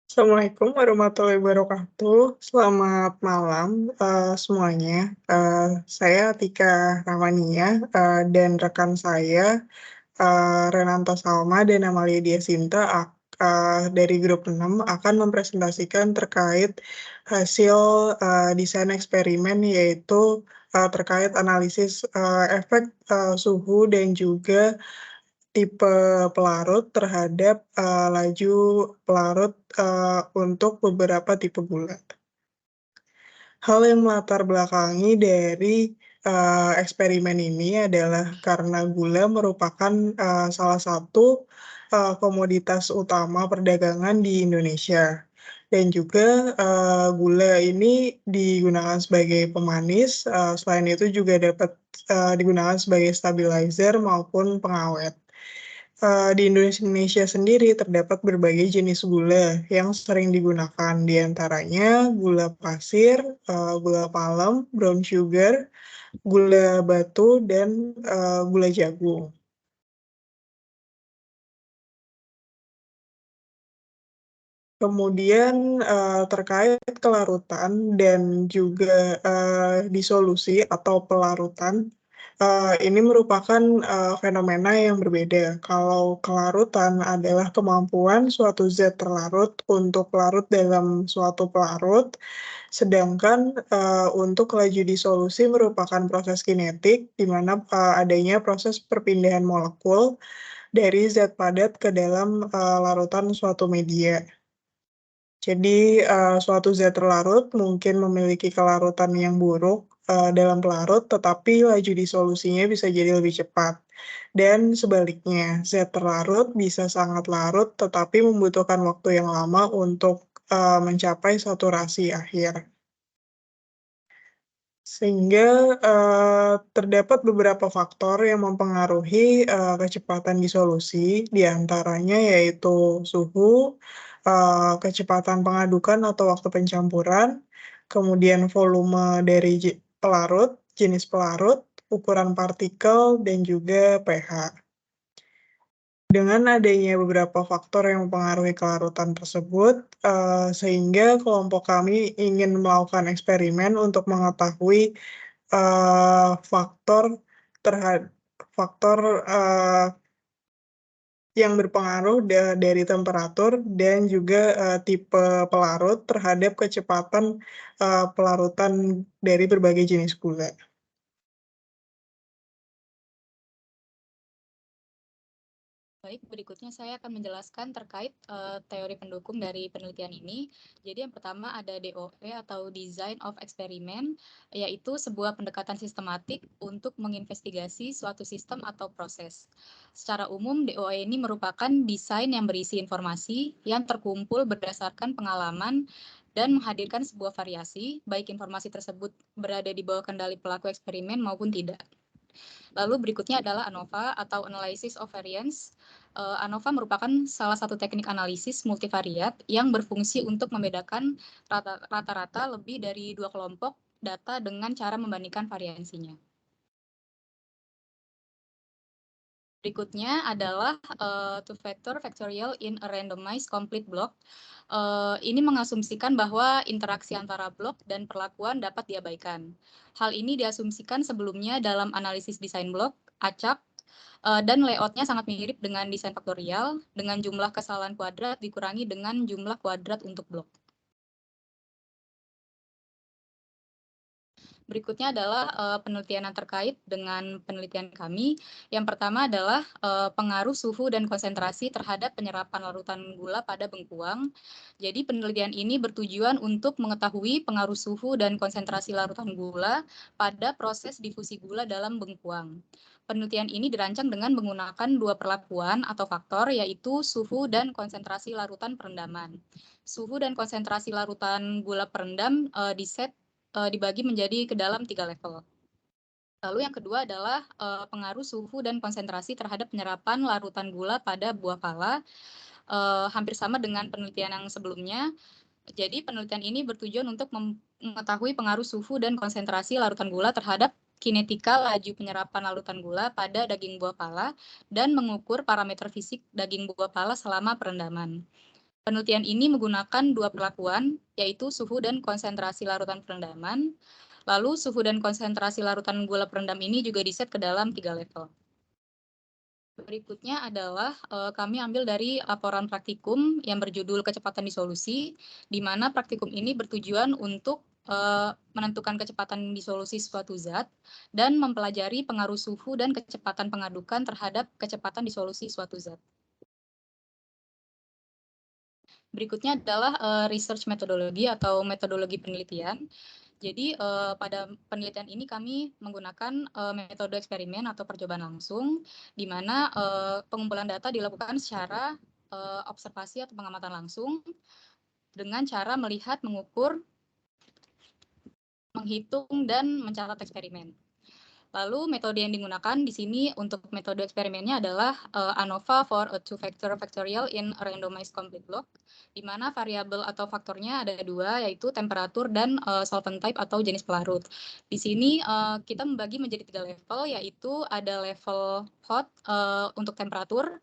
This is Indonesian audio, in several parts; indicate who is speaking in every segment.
Speaker 1: Assalamualaikum warahmatullahi wabarakatuh. Selamat malam, semuanya. Saya Tika Ramania, dan rekan saya, Renanto Salma dan Amalia Dia Sinta dari grup 6 akan mempresentasikan terkait hasil, desain eksperimen, yaitu, terkait analisis, efek, suhu dan juga tipe pelarut terhadap, laju pelarut, untuk beberapa tipe gula. Hal yang melatar belakangi dari, eksperimen ini adalah karena gula merupakan, salah satu, komoditas utama perdagangan di Indonesia. Dan juga, gula ini digunakan sebagai pemanis, selain itu juga dapat, digunakan sebagai stabilizer maupun pengawet. Di Indonesia sendiri terdapat berbagai jenis gula yang sering digunakan, di antaranya gula pasir, gula palem, brown sugar, gula batu, dan, gula jagung. Kemudian, terkait kelarutan dan juga, disolusi atau pelarutan, ini merupakan, fenomena yang berbeda. Kalau kelarutan adalah kemampuan suatu zat terlarut untuk larut dalam suatu pelarut, sedangkan, untuk laju disolusi merupakan proses kinetik, di mana, adanya proses perpindahan molekul dari zat padat ke dalam, larutan suatu media. Jadi, suatu zat terlarut mungkin memiliki kelarutan yang buruk, dalam pelarut, tetapi laju disolusinya bisa jadi lebih cepat. Dan sebaliknya, zat terlarut bisa sangat larut, tetapi membutuhkan waktu yang lama untuk, mencapai saturasi akhir. Sehingga, terdapat beberapa faktor yang mempengaruhi, kecepatan disolusi, di antaranya yaitu suhu, kecepatan pengadukan atau waktu pencampuran, kemudian volume dari pelarut, jenis pelarut, ukuran partikel, dan juga pH. Dengan adanya beberapa faktor yang mempengaruhi kelarutan tersebut, sehingga kelompok kami ingin melakukan eksperimen untuk mengetahui, faktor terhad faktor, yang berpengaruh dari temperatur dan juga, tipe pelarut terhadap kecepatan, pelarutan dari berbagai jenis gula.
Speaker 2: Baik, berikutnya saya akan menjelaskan terkait teori pendukung dari penelitian ini. Jadi yang pertama ada DOE atau Design of Experiment, yaitu sebuah pendekatan sistematik untuk menginvestigasi suatu sistem atau proses. Secara umum, DOE ini merupakan desain yang berisi informasi yang terkumpul berdasarkan pengalaman dan menghadirkan sebuah variasi, baik informasi tersebut berada di bawah kendali pelaku eksperimen maupun tidak. Lalu berikutnya adalah ANOVA atau Analysis of Variance. ANOVA merupakan salah satu teknik analisis multivariat yang berfungsi untuk membedakan rata-rata lebih dari dua kelompok data dengan cara membandingkan variansinya. Berikutnya adalah two-factor factorial in a randomized complete block. Ini mengasumsikan bahwa interaksi antara blok dan perlakuan dapat diabaikan. Hal ini diasumsikan sebelumnya dalam analisis desain blok, acak, dan layoutnya sangat mirip dengan desain faktorial, dengan jumlah kesalahan kuadrat dikurangi dengan jumlah kuadrat untuk blok. Berikutnya adalah penelitian yang terkait dengan penelitian kami. Yang pertama adalah pengaruh suhu dan konsentrasi terhadap penyerapan larutan gula pada bengkuang. Jadi penelitian ini bertujuan untuk mengetahui pengaruh suhu dan konsentrasi larutan gula pada proses difusi gula dalam bengkuang. Penelitian ini dirancang dengan menggunakan dua perlakuan atau faktor, yaitu suhu dan konsentrasi larutan perendaman. Suhu dan konsentrasi larutan gula perendam diset dibagi menjadi ke dalam 3 level. Lalu yang kedua adalah pengaruh suhu dan konsentrasi terhadap penyerapan larutan gula pada buah pala. Hampir sama dengan penelitian yang sebelumnya. Jadi penelitian ini bertujuan untuk mengetahui pengaruh suhu dan konsentrasi larutan gula terhadap kinetika laju penyerapan larutan gula pada daging buah pala dan mengukur parameter fisik daging buah pala selama perendaman. Penelitian ini menggunakan dua perlakuan, yaitu suhu dan konsentrasi larutan perendaman. Lalu suhu dan konsentrasi larutan gula perendam ini juga diset ke dalam 3 level. Berikutnya adalah kami ambil dari laporan praktikum yang berjudul kecepatan disolusi, di mana praktikum ini bertujuan untuk menentukan kecepatan disolusi suatu zat dan mempelajari pengaruh suhu dan kecepatan pengadukan terhadap kecepatan disolusi suatu zat. Berikutnya adalah research metodologi atau metodologi penelitian. Jadi pada penelitian ini kami menggunakan metode eksperimen atau percobaan langsung, di mana pengumpulan data dilakukan secara observasi atau pengamatan langsung dengan cara melihat, mengukur, menghitung, dan mencatat eksperimen. Lalu metode yang digunakan di sini untuk metode eksperimennya adalah ANOVA for a two-factor factorial in a randomized complete block, di mana variabel atau faktornya ada dua, yaitu temperatur dan solvent type atau jenis pelarut. Di sini kita membagi menjadi 3 level, yaitu ada level hot untuk temperatur,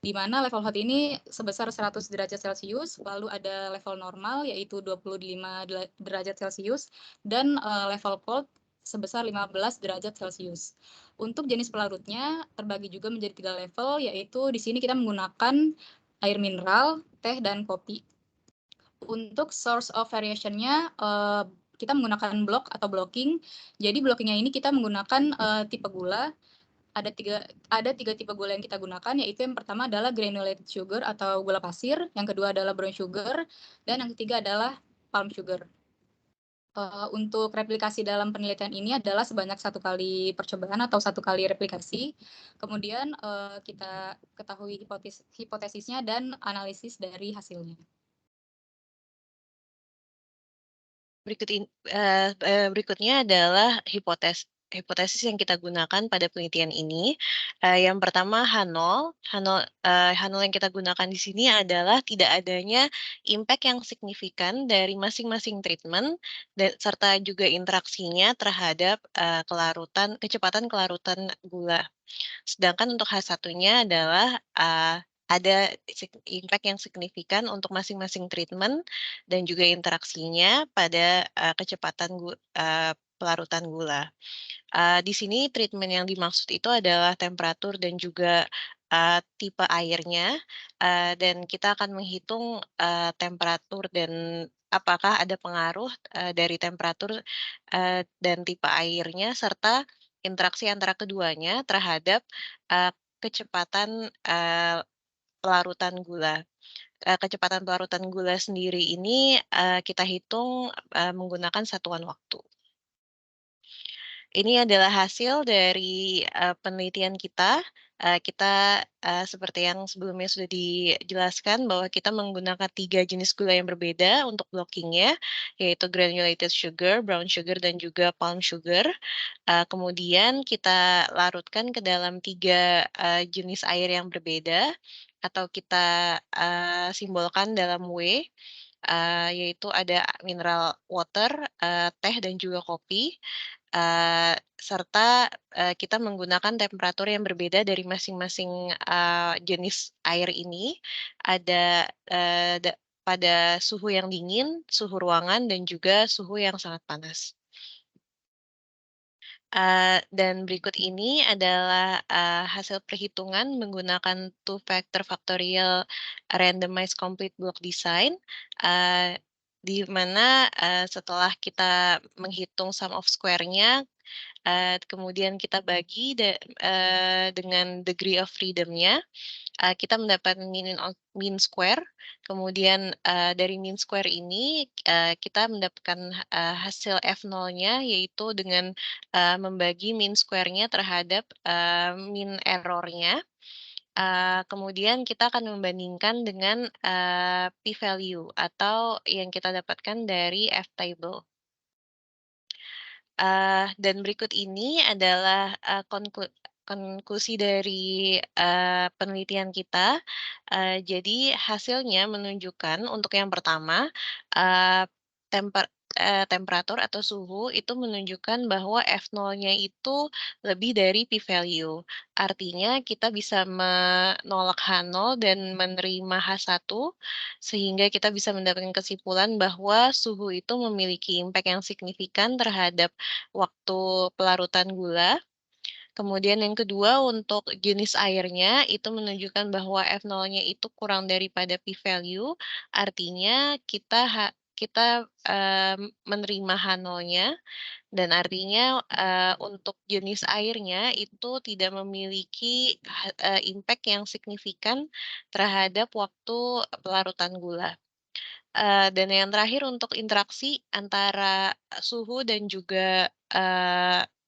Speaker 2: di mana level hot ini sebesar 100 derajat Celcius, lalu ada level normal yaitu 25 derajat Celcius, dan level cold sebesar 15 derajat Celcius. Untuk jenis pelarutnya terbagi juga menjadi 3 level, yaitu di sini kita menggunakan air mineral, teh, dan kopi. Untuk source of variation-nya kita menggunakan blok atau blocking. Jadi blockingnya ini kita menggunakan tipe gula. Ada tiga tipe gula yang kita gunakan, yaitu yang pertama adalah granulated sugar atau gula pasir, yang kedua adalah brown sugar, dan yang ketiga adalah palm sugar. Untuk replikasi dalam penelitian ini adalah sebanyak 1 kali percobaan atau 1 kali replikasi. Kemudian kita ketahui hipotesisnya dan analisis dari hasilnya.
Speaker 3: Berikutnya adalah hipotesis yang kita gunakan pada penelitian ini. Yang pertama H0 yang kita gunakan di sini adalah tidak adanya impact yang signifikan dari masing-masing treatment serta juga interaksinya terhadap kecepatan kelarutan gula. Sedangkan untuk H1-nya adalah ada impact yang signifikan untuk masing-masing treatment dan juga interaksinya pada kecepatan pelarutan gula. Di sini treatment yang dimaksud itu adalah temperatur dan juga tipe airnya, dan kita akan menghitung temperatur dan apakah ada pengaruh dari temperatur dan tipe airnya serta interaksi antara keduanya terhadap kecepatan pelarutan gula. Kecepatan pelarutan gula sendiri ini kita hitung menggunakan satuan waktu. Ini adalah hasil dari penelitian kita. Kita seperti yang sebelumnya sudah dijelaskan bahwa kita menggunakan 3 jenis gula yang berbeda untuk blockingnya, yaitu granulated sugar, brown sugar, dan juga palm sugar. Kemudian kita larutkan ke dalam 3 jenis air yang berbeda, atau kita simbolkan dalam W, yaitu ada mineral water, teh, dan juga kopi. Serta kita menggunakan temperatur yang berbeda dari masing-masing jenis air ini. Ada pada suhu yang dingin, suhu ruangan, dan juga suhu yang sangat panas. Dan berikut ini adalah hasil perhitungan menggunakan two-factor factorial randomized complete block design, di mana setelah kita menghitung sum of square-nya, kemudian kita bagi dengan degree of freedom-nya, kita mendapatkan mean square. Kemudian dari mean square ini kita mendapatkan hasil F0-nya, yaitu dengan membagi mean square-nya terhadap mean error-nya. Kemudian kita akan membandingkan dengan p-value atau yang kita dapatkan dari F-table. Dan berikut ini adalah konklusi dari penelitian kita. Jadi hasilnya menunjukkan untuk yang pertama, temperatur atau suhu itu menunjukkan bahwa F0-nya itu lebih dari p-value. Artinya kita bisa menolak H0 dan menerima H1, sehingga kita bisa mendapatkan kesimpulan bahwa suhu itu memiliki impact yang signifikan terhadap waktu pelarutan gula. Kemudian yang kedua untuk jenis airnya itu menunjukkan bahwa F0-nya itu kurang daripada p-value, artinya kita menerima H0-nya dan artinya, untuk jenis airnya itu tidak memiliki impact yang signifikan terhadap waktu pelarutan gula. Dan yang terakhir untuk interaksi antara suhu dan juga,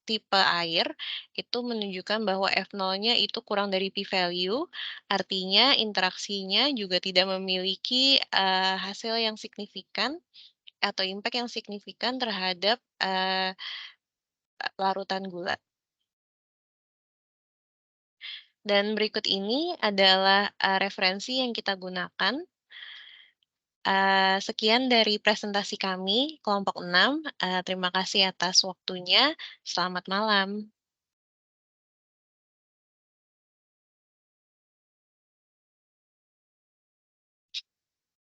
Speaker 3: tipe air, itu menunjukkan bahwa F0-nya itu kurang dari p-value, artinya interaksinya juga tidak memiliki, hasil yang signifikan atau impact yang signifikan terhadap, larutan gula. Dan berikut ini adalah, referensi yang kita gunakan. Sekian dari presentasi kami, kelompok 6. Terima kasih atas waktunya. Selamat malam.